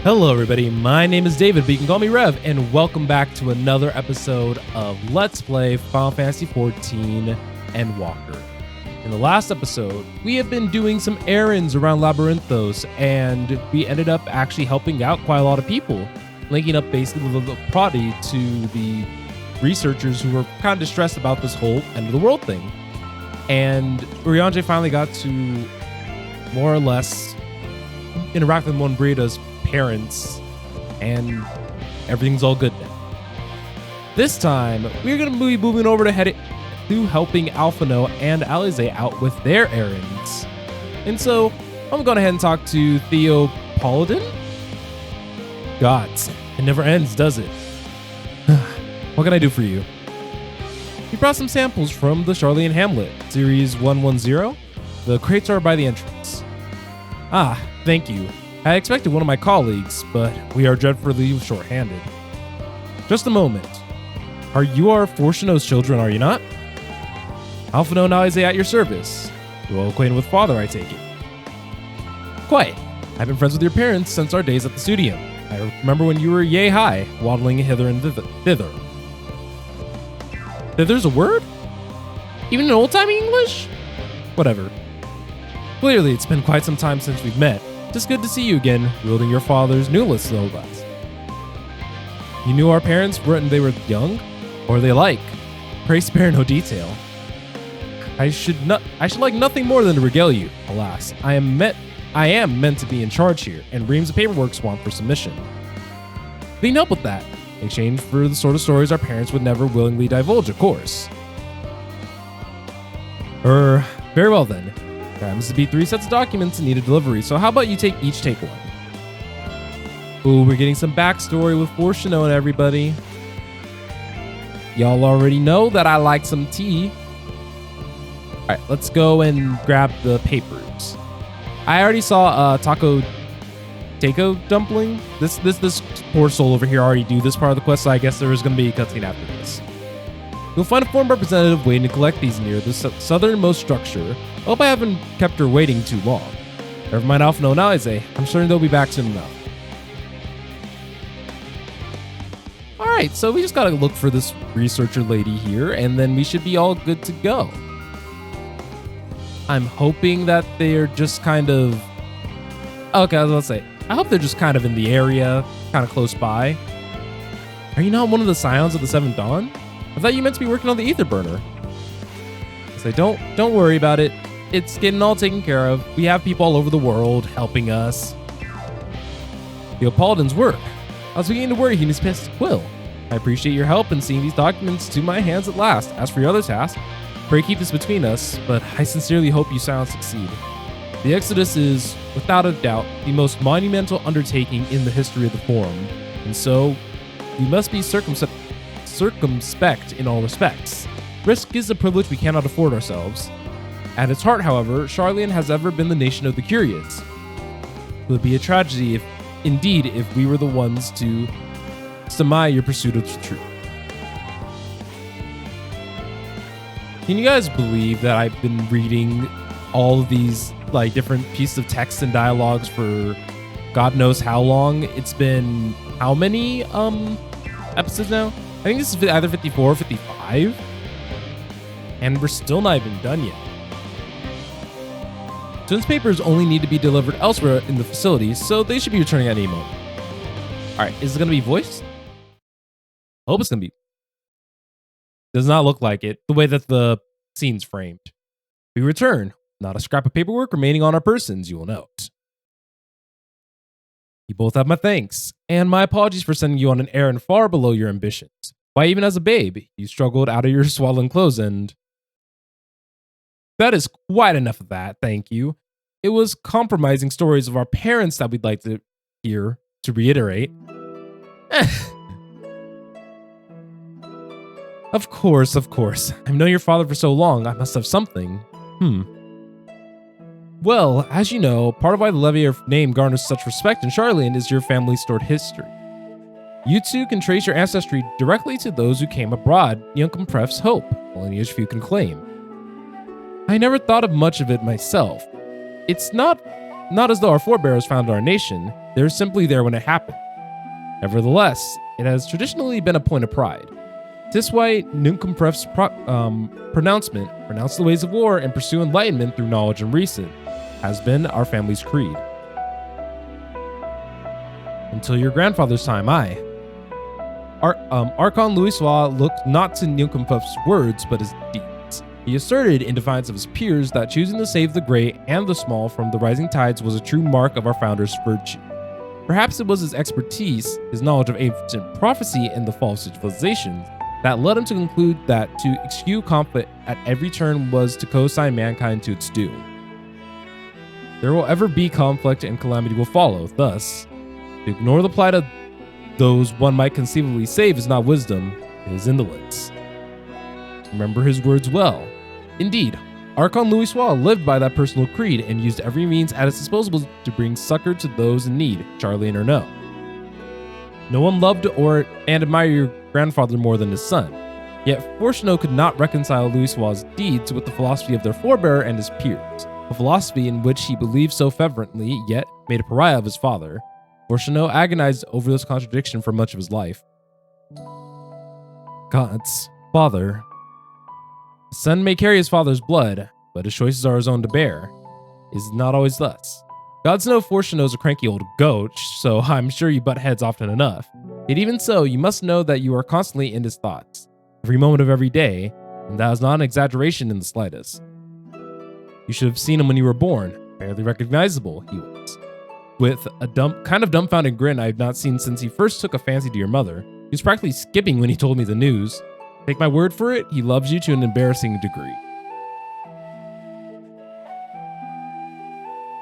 Hello everybody, my name is David, but you can call me Rev, and welcome back to another episode of Let's Play Final Fantasy XIV Endwalker. In the last episode, we have been doing some errands around Labyrinthos, and we ended up actually helping out quite a lot of people, linking up basically with the prodigy to the researchers who were kind of distressed about this whole end of the world thing. And Urianger finally got to more or less interact with Monbrida's parents, and everything's all good now. This time, we're going to be moving over to helping Alphino and Alize out with their errands. And so, I'm going to go ahead and talk to Theo Paladin. Gods, it never ends, does it? What can I do for you? We brought some samples from the Charlian Hamlet, Series 110. The crates are by the entrance. Ah, thank you. I expected one of my colleagues, but we are dreadfully short-handed. Just a moment. Are you our Fortuno's children, are you not? Alphino and Alize at your service. You're well acquainted with father, I take it. Quite. I've been friends with your parents since our days at the studio. I remember when you were yay high, waddling hither and thither. Thither's a word? Even in old-timey English? Whatever. Clearly, it's been quite some time since we've met. Just good to see you again, wielding your father's newest robots. You knew our parents when they were young? Or they like? Pray spare no detail. I should like nothing more than to regale you. Alas, I am meant to be in charge here, and reams of paperwork swamped for submission. We can help with that, in exchange for the sort of stories our parents would never willingly divulge, of course. Very well then. There happens to be 3 sets of documents that need a delivery, so how about you each take one? Ooh, we're getting some backstory with Fortuno and everybody. Y'all already know that I like some tea. Alright, let's go and grab the papers. I already saw Taco Dumpling. This poor soul over here already do this part of the quest, so I guess there is going to be a cutscene after this. You'll find a foreign representative waiting to collect these near the southernmost structure. I hope I haven't kept her waiting too long. Never mind Alphino and Alize. I'm certain they'll be back soon enough. Alright, so we just gotta look for this researcher lady here, and then we should be all good to go. I'm hoping that they're just kind of... Okay, let's say. I hope they're just kind of in the area, kind of close by. Are you not one of the Scions of the Seventh Dawn? I thought you meant to be working on the ether burner. So don't worry about it. It's getting all taken care of. We have people all over the world helping us. Theo Paladin's work. I was beginning to worry he mispissed Quill. I appreciate your help in seeing these documents to my hands at last. As for your other tasks, pray keep this between us, but I sincerely hope you Scions succeed. The Exodus is, without a doubt, the most monumental undertaking in the history of the Forum, and so we must be circumspect in all respects. Risk is a privilege we cannot afford ourselves. At its heart, however, Charlian has ever been the nation of the curious. It would be a tragedy if we were the ones to stymie your pursuit of the truth. Can you guys believe that I've been reading all of these different pieces of text and dialogues for God knows how long? It's been how many episodes now? I think this is either 54 or 55. And we're still not even done yet. Since papers only need to be delivered elsewhere in the facility, so they should be returning at any moment. Alright, is it going to be voiced? I hope it's going to be. Does not look like it, the way that the scene's framed. We return. Not a scrap of paperwork remaining on our persons, you will note. You both have my thanks, and my apologies for sending you on an errand far below your ambitions. Why, even as a babe, you struggled out of your swaddling clothes and... That is quite enough of that, thank you. It was compromising stories of our parents that we'd like to hear, to reiterate. Of course. I've known your father for so long, I must have something. Well, as you know, part of why the Levier name garners such respect in Charlian is your family's stored history. You two can trace your ancestry directly to those who came abroad, Yunkum Pref's hope, a lineage few can claim. I never thought of much of it myself. It's not as though our forebears founded our nation. They're simply there when it happened. Nevertheless, it has traditionally been a point of pride. This why Nunkumpref's pronouncement, renounce the ways of war and pursue enlightenment through knowledge and reason, has been our family's creed. Until your grandfather's time, Archon Louisoix looked not to Nunkumpref's words, but his deeds. He asserted, in defiance of his peers, that choosing to save the great and the small from the rising tides was a true mark of our founder's virtue. Perhaps it was his expertise, his knowledge of ancient prophecy and the fall of civilizations, that led him to conclude that to eschew conflict at every turn was to co-sign mankind to its doom. There will ever be conflict and calamity will follow, thus, to ignore the plight of those one might conceivably save is not wisdom, it is indolence. Remember his words well. Indeed, Archon Louisoix lived by that personal creed and used every means at his disposal to bring succor to those in need, Charlene or no. No one loved and admired your grandfather more than his son, yet Fortunato could not reconcile Louisoix's deeds with the philosophy of their forebearer and his peers, a philosophy in which he believed so fervently, yet made a pariah of his father. Fortunato agonized over this contradiction for much of his life. God's father. The son may carry his father's blood, but his choices are his own to bear. It is not always thus. Gods know Fortunato's a cranky old goat, so I'm sure you butt heads often enough. Yet even so, you must know that you are constantly in his thoughts, every moment of every day, and that is not an exaggeration in the slightest. You should have seen him when you were born, barely recognizable he was. With a kind of dumbfounded grin I have not seen since he first took a fancy to your mother. He was practically skipping when he told me the news. Take my word for it, he loves you to an embarrassing degree.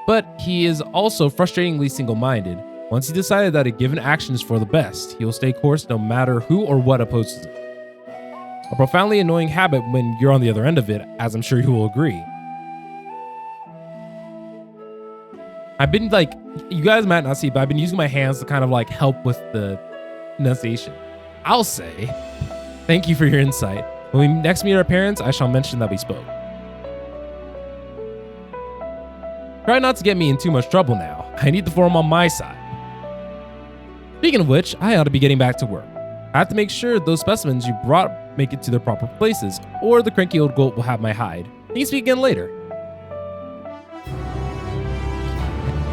But he is also frustratingly single-minded. Once he decided that a given action is for the best, he will stay course no matter who or what opposes it. A profoundly annoying habit when you're on the other end of it, as I'm sure you will agree. I've been you guys might not see, but I've been using my hands to kind of help with the enunciation. I'll say, thank you for your insight. When we next meet our parents, I shall mention that we spoke. Try not to get me in too much trouble now. I need the form on my side. Speaking of which, I ought to be getting back to work. I have to make sure those specimens you brought make it to their proper places, or the cranky old goat will have my hide. We can speak again later.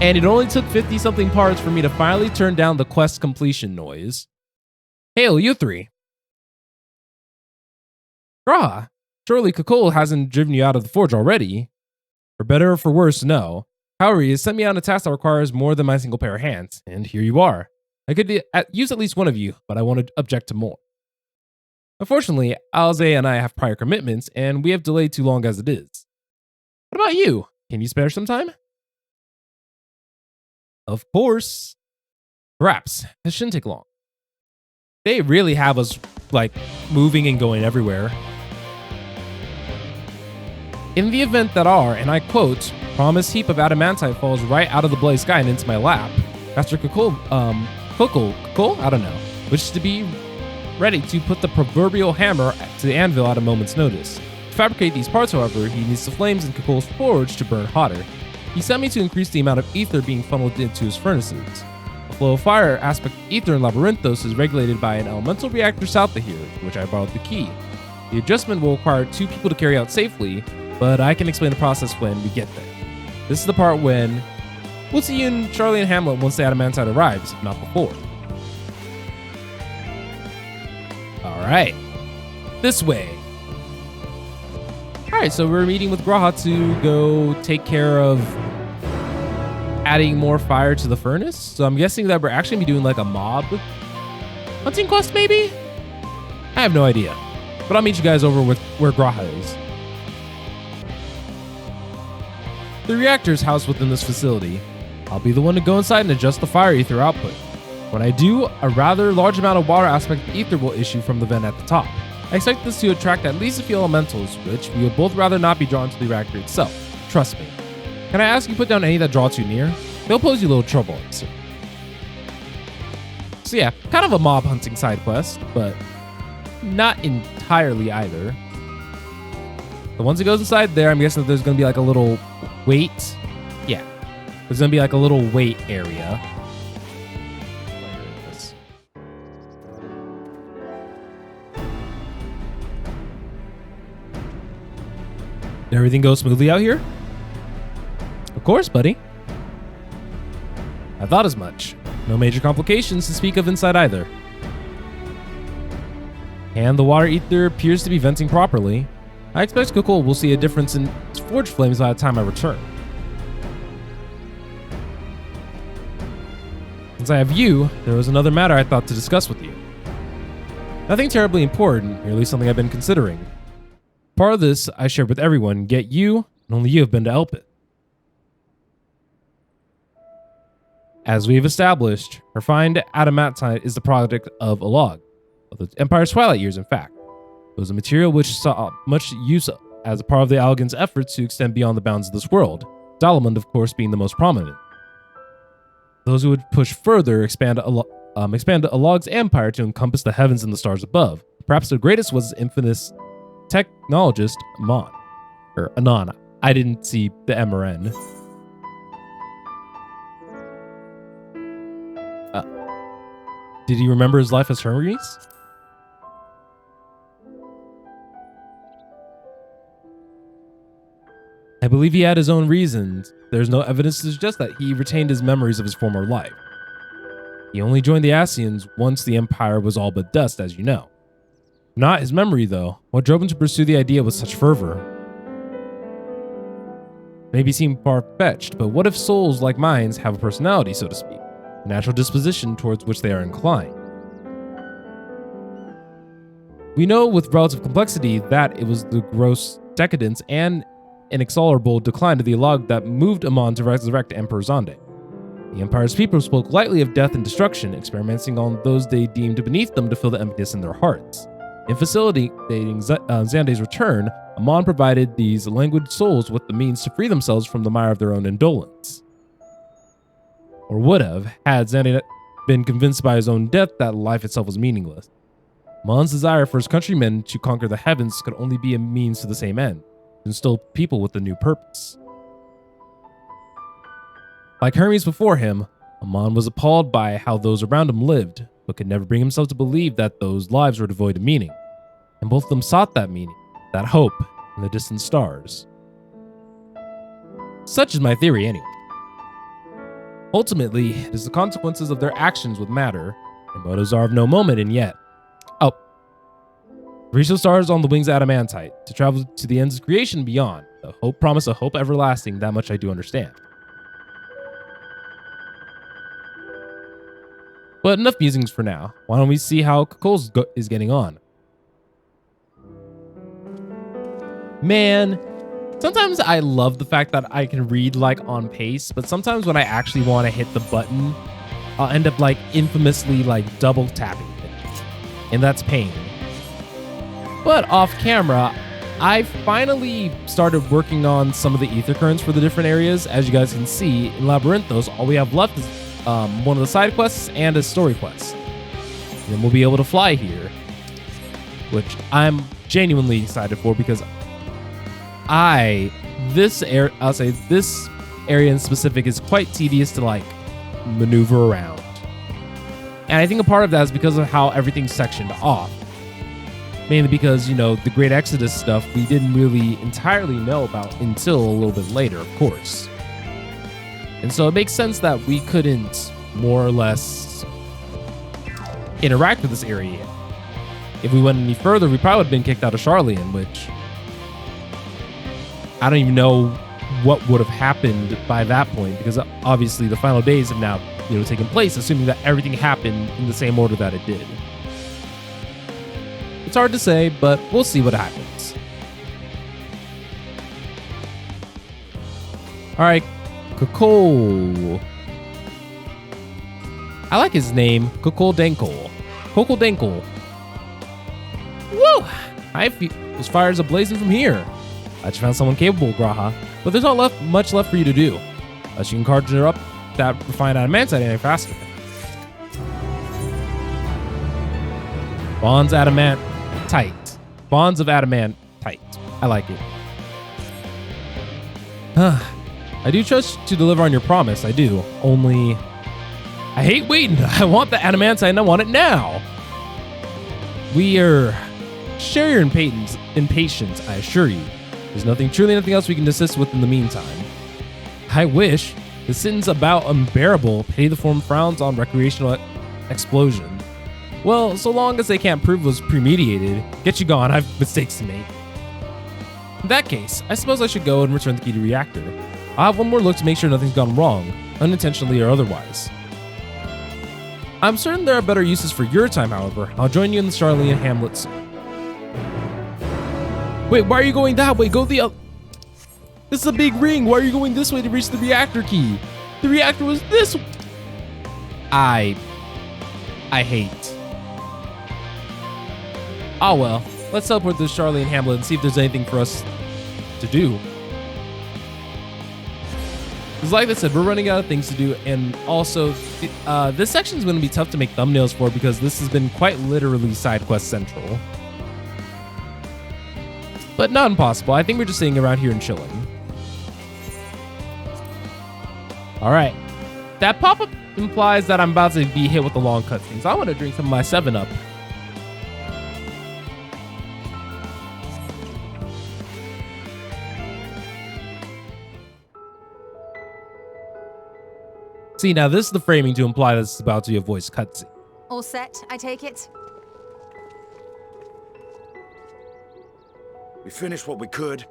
And it only took 50-something parts for me to finally turn down the quest completion noise. Hail, you three. Grah, surely Kakol hasn't driven you out of the forge already. For better or for worse, no. However, he has sent me on a task that requires more than my single pair of hands, and here you are. I could use at least one of you, but I won't object to more. Unfortunately, Alze and I have prior commitments, and we have delayed too long as it is. What about you? Can you spare some time? Of course. Perhaps. This shouldn't take long. They really have us, moving and going everywhere. In the event that our, and I quote, promised heap of adamantite falls right out of the bloody sky and into my lap, Master Kakol, I don't know, wishes to be ready to put the proverbial hammer to the anvil at a moment's notice. To fabricate these parts, however, he needs the flames in Kakol's forge to burn hotter. He sent me to increase the amount of ether being funneled into his furnaces. The flow of fire aspect of ether in Labyrinthos is regulated by an elemental reactor south of here, to which I borrowed the key. The adjustment will require 2 people to carry out safely, but I can explain the process when we get there. This is the part when we'll see you in Charlie and Hamlet once the adamantite arrives, if not before. Alright. This way. Alright, so we're meeting with Graha to go take care of adding more fire to the furnace. So I'm guessing that we're actually going to be doing a mob hunting quest, maybe? I have no idea. But I'll meet you guys over with where Graha is. The reactor is housed within this facility. I'll be the one to go inside and adjust the fire ether output. When I do, a rather large amount of water aspect ether will issue from the vent at the top. I expect this to attract at least a few elementals, which we would both rather not be drawn to the reactor itself. Trust me. Can I ask you put down any that draw too near? They'll pose you a little trouble, sir. So yeah, kind of a mob hunting side quest, but not entirely either. But once it goes inside there, I'm guessing that there's going to be a little wait. Yeah, there's going to be a little wait area. Everything goes smoothly out here? Of course, buddy. I thought as much. No major complications to speak of inside either. And the water ether appears to be venting properly. I expect Kukul will see a difference in its forge flames by the time I return. Since I have you, there was another matter I thought to discuss with you. Nothing terribly important, merely something I've been considering. Part of this I shared with everyone, yet you, and only you have been to help it. As we've established, refined adamantite is the product of a log, of the Empire's twilight years in fact. It was a material which saw much use as a part of the Allegan's efforts to extend beyond the bounds of this world, Dalamund of course being the most prominent. Those who would push further expand a log's empire to encompass the heavens and the stars above. Perhaps the greatest was infamous technologist Anon. I didn't see the M or N. Did he remember his life as Hermes? I believe he had his own reasons. There's no evidence to suggest that he retained his memories of his former life. He only joined the Asians once the Empire was all but dust, as you know. Not his memory, though. What drove him to pursue the idea with such fervor? Maybe seem far-fetched, but what if souls like mine have a personality, so to speak? A natural disposition towards which they are inclined. We know with relative complexity that it was the gross decadence and inexorable decline of the Alog that moved Amon to resurrect Emperor Zonde. The Empire's people spoke lightly of death and destruction, experimenting on those they deemed beneath them to fill the emptiness in their hearts. In facilitating Zande's return, Amon provided these languid souls with the means to free themselves from the mire of their own indolence. Or would have, had Zande been convinced by his own death that life itself was meaningless. Amon's desire for his countrymen to conquer the heavens could only be a means to the same end, to instill people with a new purpose. Like Hermes before him, Amon was appalled by how those around him lived, but could never bring himself to believe that those lives were devoid of meaning. And both of them sought that meaning, that hope, in the distant stars. Such is my theory anyway. Ultimately, it is the consequences of their actions with matter. Their motives are of no moment, and yet. Oh. Reach the stars on the wings of adamantite, to travel to the ends of creation and beyond. The hope promise a hope everlasting, that much I do understand. But enough musings for now. Why don't we see how Kukul's is getting on? Man, sometimes I love the fact that I can read like on pace, but sometimes when I actually want to hit the button, I'll end up like infamously like double tapping it. And that's pain. But off camera, I finally started working on some of the ether currents for the different areas. As you guys can see, in Labyrinthos, all we have left is one of the side quests and a story quest. And then we'll be able to fly here, which I'm genuinely excited for because this area in specific is quite tedious to like maneuver around. And I think a part of that is because of how everything's sectioned off. Mainly because, you know, the Great Exodus stuff we didn't really entirely know about until a little bit later, of course. And so it makes sense that we couldn't more or less interact with this area yet. If we went any further, we probably would have been kicked out of Charlian, which I don't even know what would have happened by that point, because obviously the final days have now, taken place, assuming that everything happened in the same order that it did. It's hard to say, but we'll see what happens. All right, Kukul. I like his name, Kukul Denkel. Kukul Denkel. Woo! I feel those fires are blazing from here. I just found someone capable, Graha, but there's not much left for you to do, unless you can conjure up that refined adamantite any faster. Bonds adamantite. Bonds of adamantite. I like it. I do trust to deliver on your promise, I do. Only, I hate waiting. I want the adamantite and I want it now. We are share your impatience, I assure you. There's truly nothing else we can assist with in the meantime. I wish. The sentence about unbearable, pay the form frowns on recreational explosion. Well, so long as they can't prove it was premeditated, get you gone, I've mistakes to make. In that case, I suppose I should go and return the key to the reactor. I'll have one more look to make sure nothing's gone wrong, unintentionally or otherwise. I'm certain there are better uses for your time, however. I'll join you in the Charlene Hamlet soon. Wait, why are you going that way? Go the other. This is a big ring. Why are you going this way to reach the reactor key? The reactor was this way. I hate. Oh well. Let's teleport to Charlene Hamlet and see if there's anything for us to do. Because like I said, we're running out of things to do, and also this section is going to be tough to make thumbnails for because this has been quite literally side quest central. But not impossible. I think we're just sitting around here and chilling. All right. That pop-up implies that I'm about to be hit with the long cutscenes. I want to drink some of my 7-Up. See, now this is the framing to imply this is about to be a voice cutscene. All set, I take it? We finished what we could.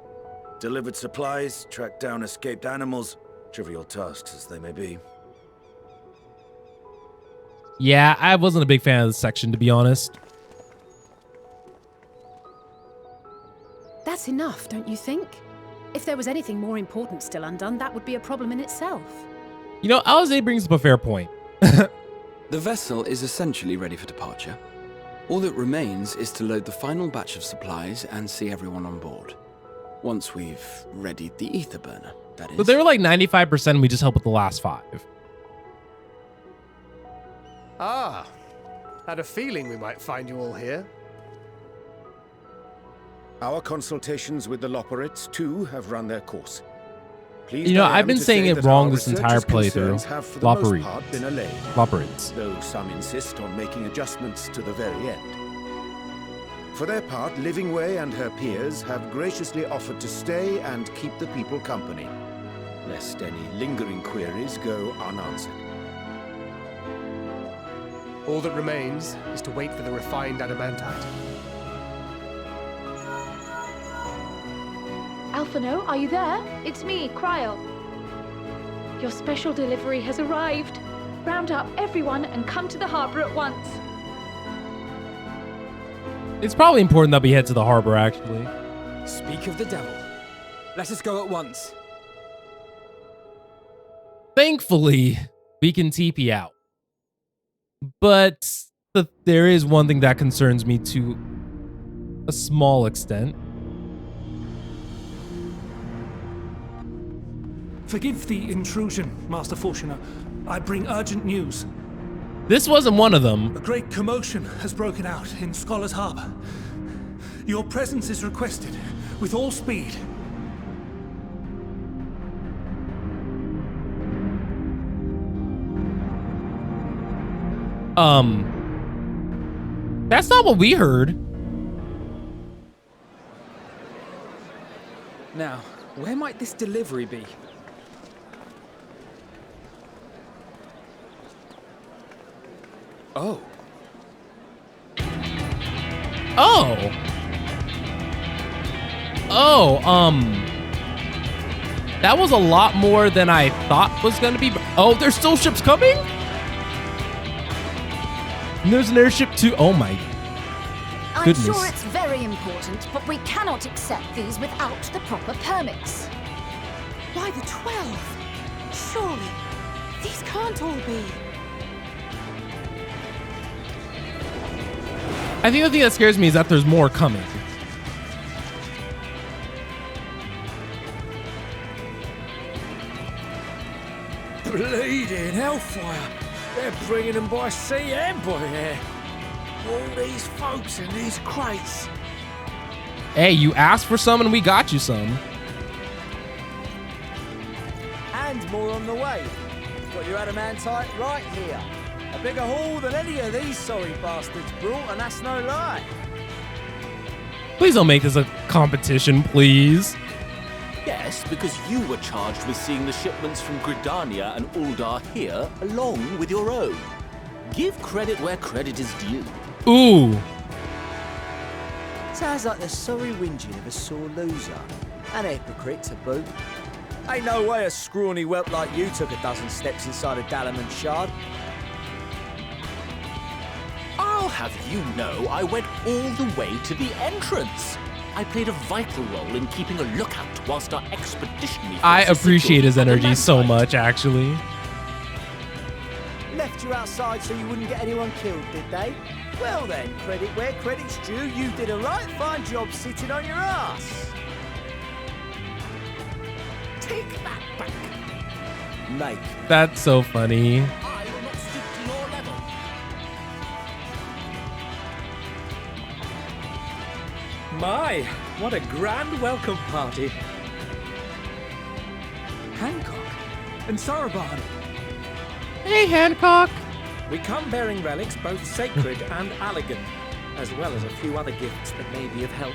Delivered supplies, tracked down escaped animals. Trivial tasks as they may be. Yeah, I wasn't a big fan of this section, to be honest. That's enough, don't you think? If there was anything more important still undone, that would be a problem in itself. You know, Alize brings up a fair point. The vessel is essentially ready for departure. All that remains is to load the final batch of supplies and see everyone on board. Once we've readied the ether burner, that is. So they were like 95%, and we just help with the last 5. Ah, had a feeling we might find you all here. Our consultations with the Loperites, too, have run their course. Pleased You know, I am I've been to saying say it that wrong our this entire researchers' concerns playthrough. have for the most part been allayed, Loperites. though some insist on making adjustments to the very end. For their part, Livingway and her peers have graciously offered to stay and keep the people company, lest any lingering queries go unanswered. All that remains is to wait for the refined adamantite. Alphino, are you there? It's me, Cryo. Your special delivery has arrived. Round up everyone and come to the harbor at once. It's probably important that we head to the harbor, actually. Speak of the devil. Let us go at once. Thankfully, we can TP out. But there is one thing that concerns me to a small extent. Forgive the intrusion, Master Fortuner. I bring urgent news. This wasn't one of them. A great commotion has broken out in Scholar's Harbor. Your presence is requested with all speed. That's not what we heard. Now, where might this delivery be? Oh. Oh. That was a lot more than I thought was going to be. Oh, there's still ships coming? And there's an airship too. Oh my goodness. I'm sure it's very important, but we cannot accept these without the proper permits. Why the 12? Surely, these can't all be. I think the thing that scares me is that there's more coming. Bleeding hellfire! They're bringing them by sea and by air. All these folks in these crates. Hey, you asked for some and we got you some. And more on the way. Got your adamantite right here. A bigger haul than any of these sorry bastards brought, and that's no lie. Please don't make this a competition, please. yes, because you were charged with seeing the shipments from Gridania and Uldar here, along with your own. Give credit where credit is due. Ooh. Sounds like the sorry whinging of a sore loser. And a hypocrite to boot. Ain't no way a scrawny whelp like you took a dozen steps inside a Dalaman shard. I'll have you know I went all the way to the entrance. I played a vital role in keeping a lookout whilst our expeditionary I forces appreciate his secured the energy so land much, actually. Left you outside so you wouldn't get anyone killed, did they? Well then, credit where credit's due, you did a right fine job sitting on your ass. Take that back. Make. That's so funny. I will not stoop to your level. My, what a grand welcome party. Hancock and Saraban. Hey, Hancock. We come bearing relics both sacred and elegant, as well as a few other gifts that may be of help,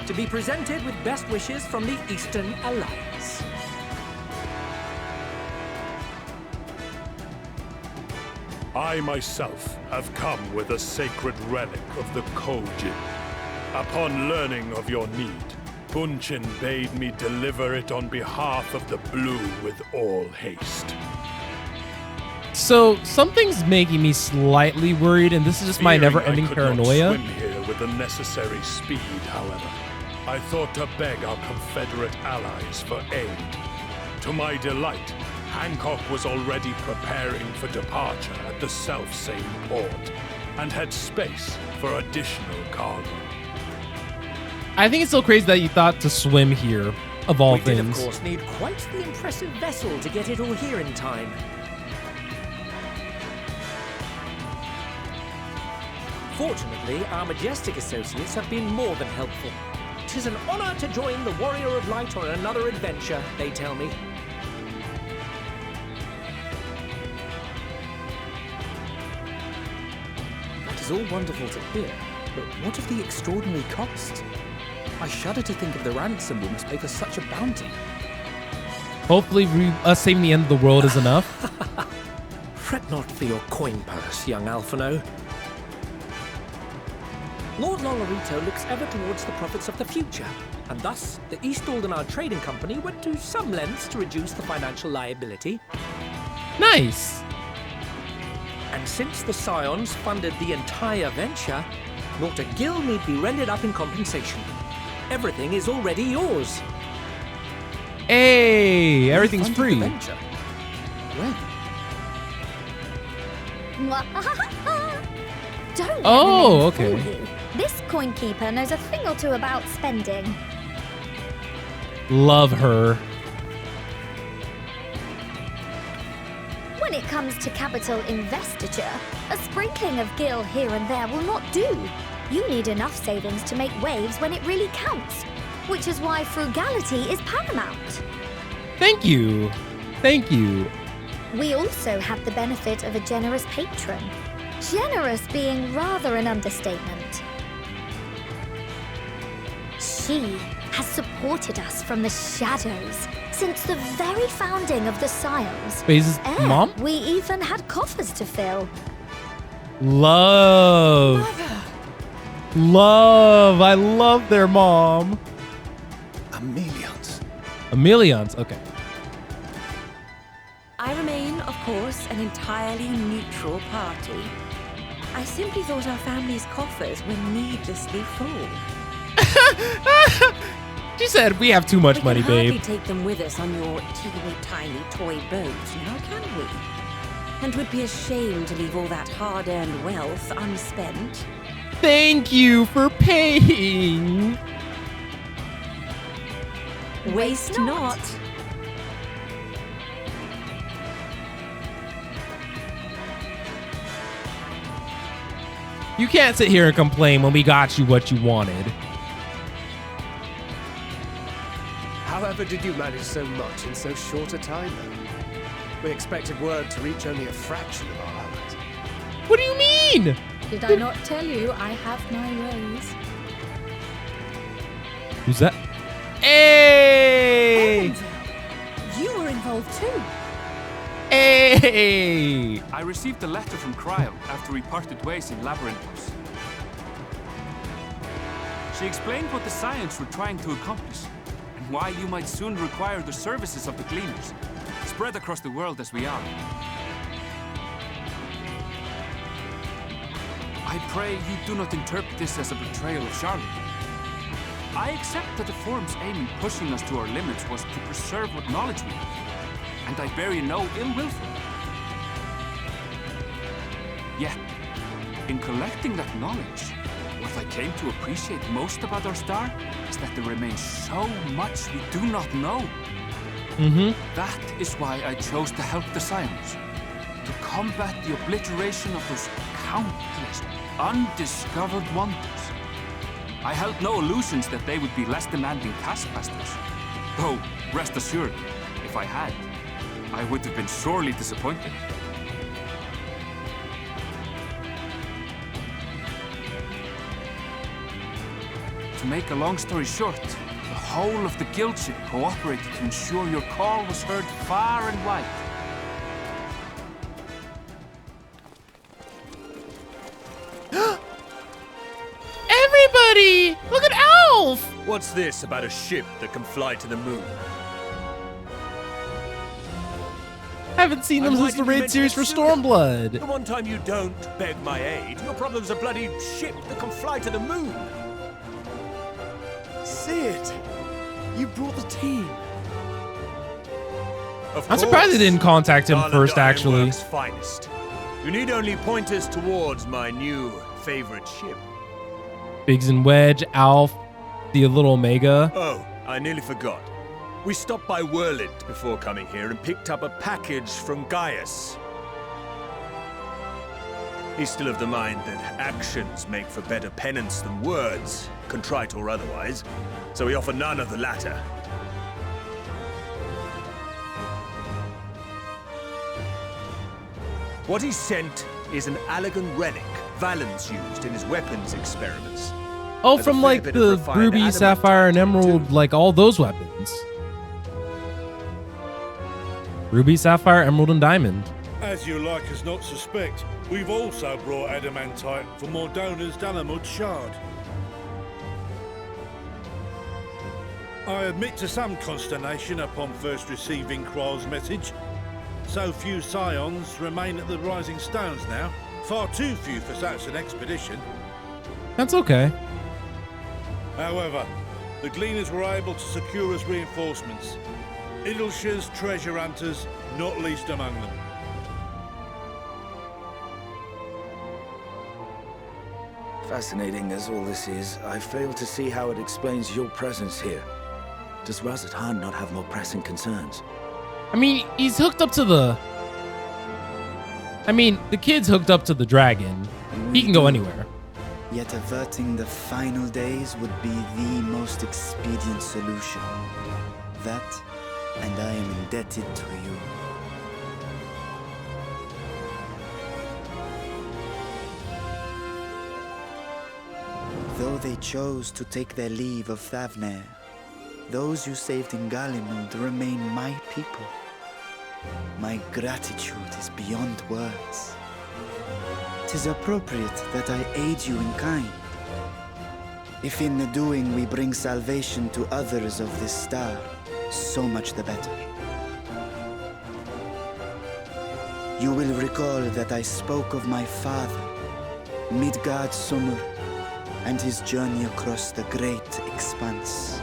to be presented with best wishes from the Eastern Alliance. I myself have come with a sacred relic of the Kojin. Upon learning of your need, Bunchin bade me deliver it on behalf of the Blue with all haste. So something's making me slightly worried, and this is just my never-ending paranoia. I could not swim here with the necessary speed, however. I thought to beg our Confederate allies for aid. To my delight, Hancock was already preparing for departure at the self-same port, and had space for additional cargo. I think it's so crazy that you thought to swim here, of all things. We did, of course, need quite the impressive vessel to get it all here in time. Fortunately, our majestic associates have been more than helpful. 'Tis an honor to join the Warrior of Light on another adventure, they tell me. That is all wonderful to hear, but what of the extraordinary cost? I shudder to think of the ransom we must pay for such a bounty. Hopefully, us saving the end of the world is enough. Fret not for your coin purse, young Alphino. Lord Lolorito looks ever towards the profits of the future, and thus the East Aldenar Trading Company went to some lengths to reduce the financial liability. Nice! And since the Scions funded the entire venture, not a gill need be rendered up in compensation. Everything is already yours. Hey, everything's free. When? Don't Oh, let the okay. men fool you. This coin keeper knows a thing or two about spending. Love her. When it comes to capital investiture, a sprinkling of gil here and there will not do. You need enough savings to make waves when it really counts, which is why frugality is paramount. Thank you. Thank you. We also have the benefit of a generous patron. Generous being rather an understatement. She has supported us from the shadows since the very founding of the Scions. Wait, is this Mom? We even had coffers to fill. Love. Mother. Love. I love their mom. Amelions. Amelions, okay. I remain, of course, an entirely neutral party. I simply thought our family's coffers were needlessly full. She said we have too much money, We can hardly babe. take them with us on your teeny-tiny toy boat, now can we? And would be ashamed to leave all that hard-earned wealth unspent. Thank you for paying. Waste not. You can't sit here and complain when we got you what you wanted. However did you manage so much in so short a time, though? We expected word to reach only a fraction of our allies. What do you mean? Did I not tell you I have my ways? Who's that? Hey! Heavens, involved too. Hey! I received a letter from Cryle after we parted ways in Labyrinthos. She explained what the Scions were trying to accomplish, and why you might soon require the services of the Gleaners, spread across the world as we are. I pray you do not interpret this as a betrayal of Charlotte. I accept that the Forum's aim in pushing us to our limits was to preserve what knowledge we have, and I bear you no ill will for it. Yet, in collecting that knowledge, what I came to appreciate most about our star is that there remains so much we do not know. That is why I chose to help the Scions, to combat the obliteration of those countless undiscovered wonders. I held no illusions that they would be less demanding taskmasters. Though, rest assured, if I had, I would have been sorely disappointed. To make a long story short, the whole of the guildship cooperated to ensure your call was heard far and wide. Everybody! Look at Alf! What's this about a ship that can fly to the moon? Haven't seen them since the raid series for Stormblood. The one time you don't beg my aid, your problem's a bloody ship that can fly to the moon. Sid, you brought the team. I'm surprised they didn't contact him first, actually. Finest. You need only point us towards my new favorite ship. Biggs and Wedge, Alf, the little Omega. Oh, I nearly forgot. We stopped by Whirlint before coming here and picked up a package from Gaius. He's still of the mind that actions make for better penance than words, contrite or otherwise, so we offer none of the latter. What he sent is an Allegan relic Valens used in his weapons experiments. Oh, from like the Ruby, Sapphire, and Emerald, like all those weapons. Ruby, Sapphire, Emerald, and Diamond. As you like us not suspect, we've also brought adamantite for Mordona's Dalamud shard. I admit to some consternation upon first receiving Kryl's message. So few Scions remain at the Rising Stones now. Far too few for such an expedition. That's okay. However, the Gleaners were able to secure us reinforcements. Idleshire's treasure hunters, not least among them. Fascinating as all this is, I fail to see how it explains your presence here. Does Razat Han not have more pressing concerns? I mean, he's hooked up to the... the kid's hooked up to the dragon. He can go anywhere. Yet averting the final days would be the most expedient solution. That, and I am indebted to you. Though they chose to take their leave of Thavnair, those you saved in Galimund remain my people. My gratitude is beyond words. 'Tis appropriate that I aid you in kind. If in the doing we bring salvation to others of this star, so much the better. You will recall that I spoke of my father, Midgard Summer, and his journey across the great expanse.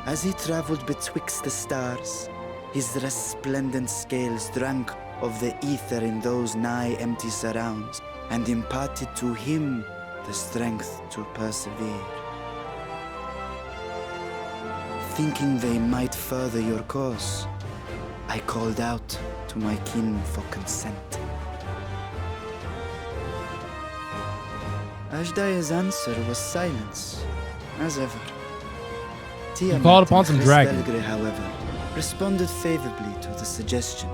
As he traveled betwixt the stars, his resplendent scales drank of the ether in those nigh empty surrounds, and imparted to him the strength to persevere. Thinking they might further your cause, I called out to my kin for consent. Ashdai's answer was silence, as ever. You called upon some dragon. Belgre, however, responded favorably to the suggestion.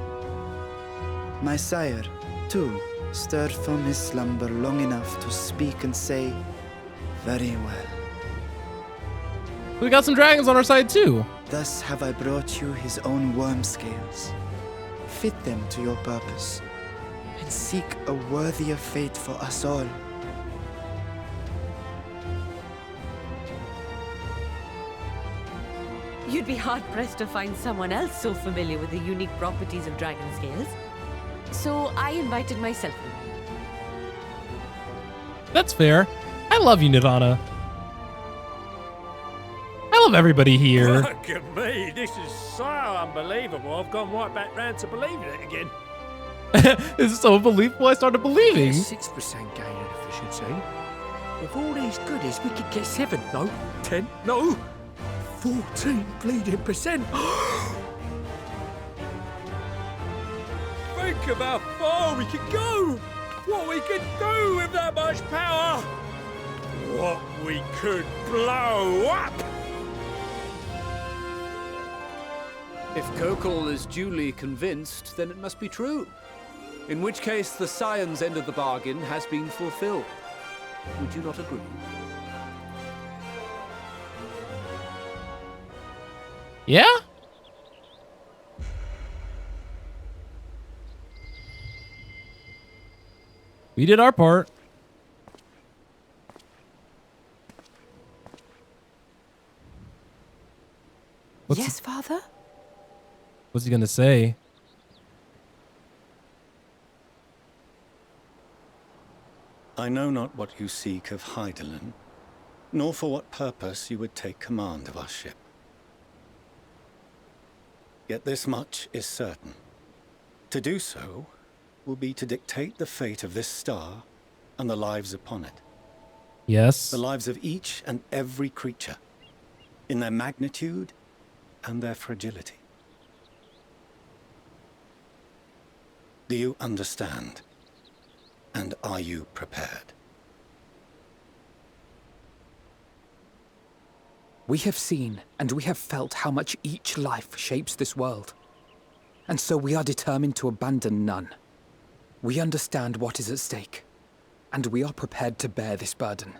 My sire, too, stirred from his slumber long enough to speak and say, "Very well." We got some dragons on our side too. Thus have I brought you his own worm scales. Fit them to your purpose, and seek a worthier fate for us all. You'd be hard-pressed to find someone else so familiar with the unique properties of dragon scales. So I invited myself in. That's fair. I love you, Nirvana. I love everybody here. Look at me, this is so unbelievable. I've gone right back round to believing it again. This is so unbelievable, I started believing. 6% gain in efficiency. With all these goodies, we could get 7, no, 10, no, 14 bleeding percent. Think of how far we could go. What we could do with that much power. What we could blow up. If Kokol is duly convinced, then it must be true. In which case, the Scion's end of the bargain has been fulfilled. Would you not agree? Yeah? We did our part. Yes, Father? What's he gonna say? I know not what you seek of Hydaelyn, nor for what purpose you would take command of our ship. Yet this much is certain. To do so will be to dictate the fate of this star and the lives upon it. Yes. The lives of each and every creature, in their magnitude and their fragility. Do you understand? And are you prepared? We have seen and we have felt how much each life shapes this world. And so we are determined to abandon none. We understand what is at stake, and we are prepared to bear this burden.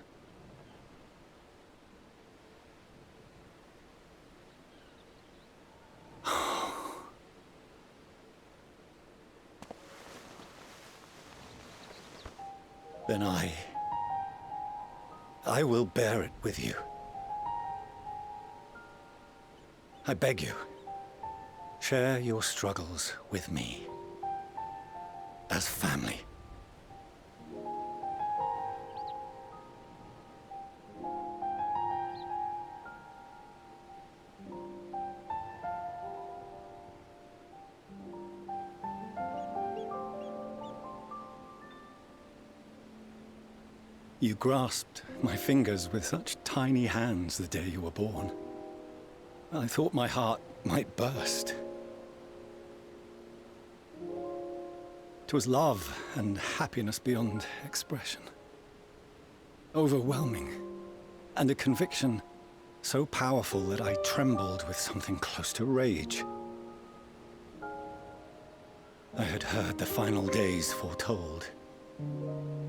Then I will bear it with you. I beg you, share your struggles with me. As family. You grasped my fingers with such tiny hands the day you were born. I thought my heart might burst. 'Twas love and happiness beyond expression. Overwhelming, and a conviction so powerful that I trembled with something close to rage. I had heard the final days foretold.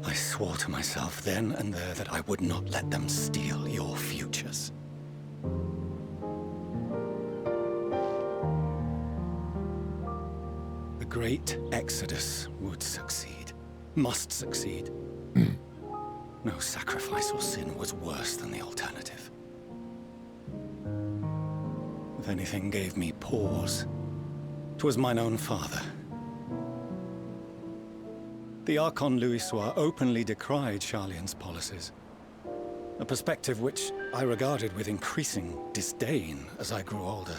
I swore to myself then and there that I would not let them steal your futures. The great Exodus would succeed, must succeed. No sacrifice or sin was worse than the alternative. If anything gave me pause, 'twas mine own father. The Archon Louisoix openly decried Charlian's policies, a perspective which I regarded with increasing disdain as I grew older.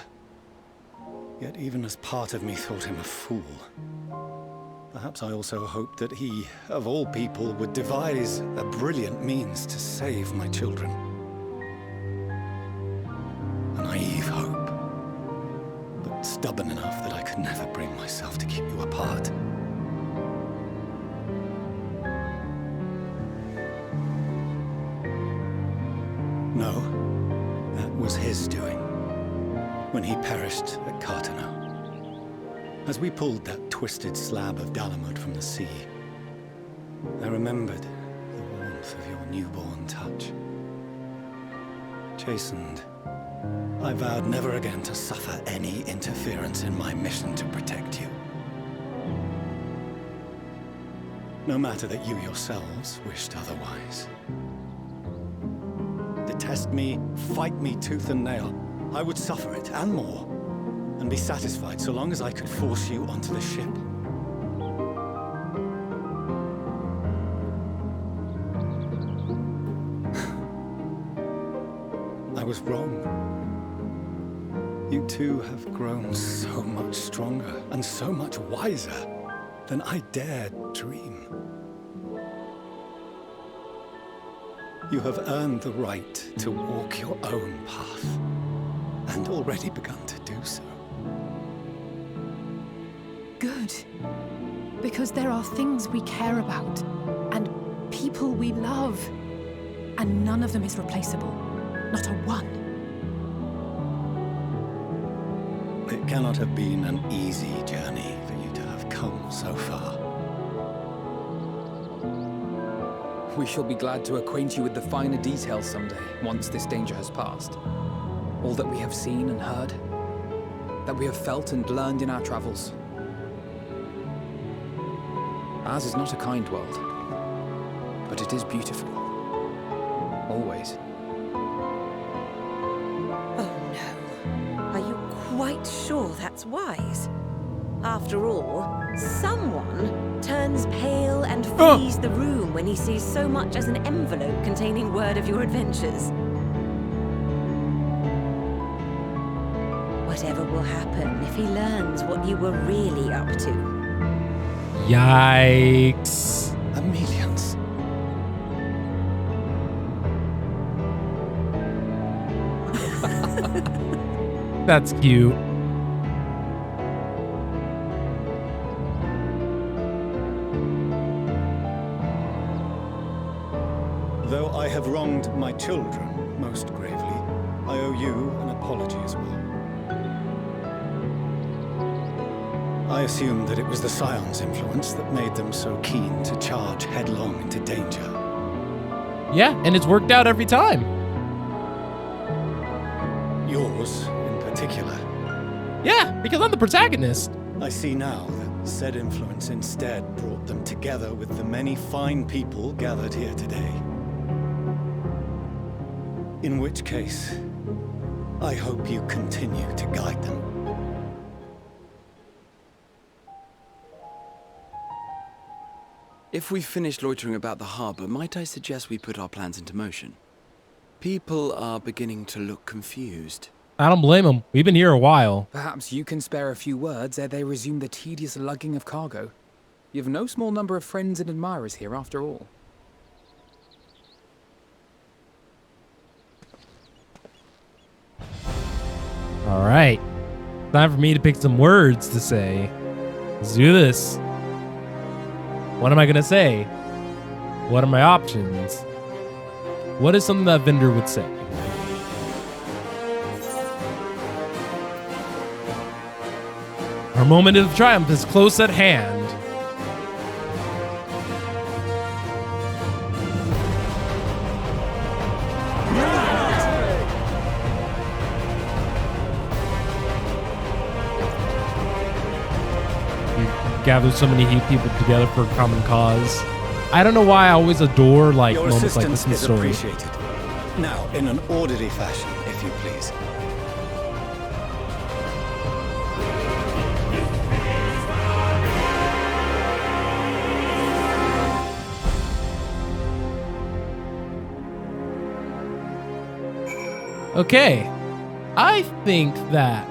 Yet even as part of me thought him a fool. Perhaps I also hoped that he, of all people, would devise a brilliant means to save my children. A naive hope, but stubborn enough that I could never bring myself to keep you apart. No, that was his doing, when he perished at Carteneau. As we pulled that twisted slab of Dalamud from the sea, I remembered the warmth of your newborn touch. Chastened I vowed never again to suffer any interference in my mission to protect you. No matter that you yourselves wished otherwise. Detest me, fight me tooth and nail. I would suffer it, and more, and be satisfied so long as I could force you onto the ship. I was wrong. You two have grown so much stronger and so much wiser than I dared dream. You have earned the right to walk your own path, and already begun to do so. Good. Because there are things we care about, and people we love, and none of them is replaceable. Not a one. It cannot have been an easy journey for you to have come so far. We shall be glad to acquaint you with the finer details someday, once this danger has passed. All that we have seen and heard, that we have felt and learned in our travels. Ours is not a kind world, but it is beautiful. Always. Oh no. Are you quite sure that's wise? After all, someone turns pale and flees the room when he sees so much as an envelope containing word of your adventures. Whatever will happen if he learns what you were really up to? Yikes. Amelians. That's cute. Though I have wronged my children most gravely, I owe you an apology as well. I assumed that it was the Scion's influence that made them so keen to charge headlong into danger. Yeah, and it's worked out every time. Yours, in particular. Yeah, because I'm the protagonist. I see now that said influence instead brought them together with the many fine people gathered here today. In which case, I hope you continue to guide them. If we've finished loitering about the harbor, might I suggest we put our plans into motion? People are beginning to look confused. I don't blame them. We've been here a while. Perhaps you can spare a few words ere they resume the tedious lugging of cargo. You have no small number of friends and admirers here after all. All right. Time for me to pick some words to say. Let's do this. What am I going to say? What are my options? What is something that vendor would say? Our moment of triumph is close at hand. Gather so many people together for a common cause. I don't know why I always adore like Your moments like this in the story. Appreciated. Now, in an orderly fashion, if you please. Okay, I think that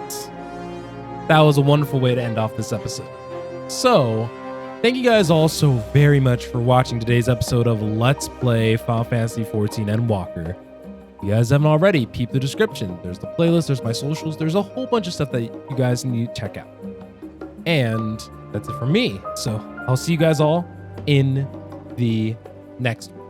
was a wonderful way to end off this episode. So, thank you guys all so very much for watching today's episode of Let's Play Final Fantasy XIV Endwalker. If you guys haven't already, peep the description. There's the playlist, there's my socials, there's a whole bunch of stuff that you guys need to check out. And that's it from me. So, I'll see you guys all in the next one.